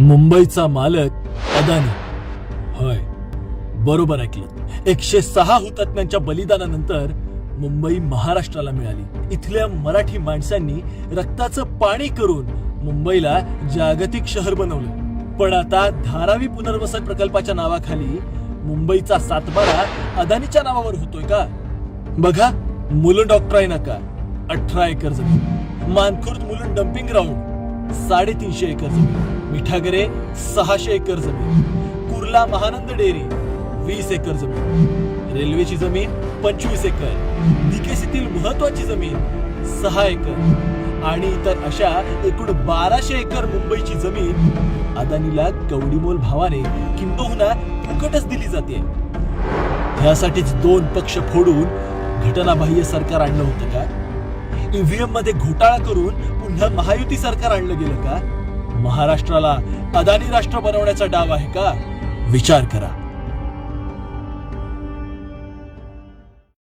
मुंबईचा मालक अदानी. होय, बरोबर ऐकलं. 106 हुतात्म्यांच्या बलिदानानंतर मुंबई महाराष्ट्राला मिळाली. इथल्या मराठी माणसांनी रक्ताचं पाणी करून मुंबईला जागतिक शहर बनवलं. पण आता धारावी पुनर्वसन प्रकल्पाच्या नावाखाली मुंबईचा सातबारा अदानीच्या नावावर होतोय का? बघा, मुलुंड ऑक्ट्राय नाका 18 एकर जमीन, Mankhurd Mulund dumping ground 350 acre जमीन, मिठागरे 600 एकर जमीन, कुर्ला महानंद डेअरी 20 एकर जमीन, रेल्वेची जमीन 25 एकर, बीकेसीतील महत्वाची जमीन 6 एकर आणि इतर अशा एकूण 1200 एकर मुंबईची जमीन अदानीला कवडीमोल भावाने किंबहुना फुकटच दिली जाते. यासाठीच 2 पक्ष फोडून घटनाबाह्य सरकार आणलं होतं का? ईव्हीएम मध्ये घोटाळा करून पुन्हा महायुती सरकार आणलं गेलं का? महाराष्ट्राला अदानी राष्ट्र बनवण्याचा डाव आहे का? विचार करा.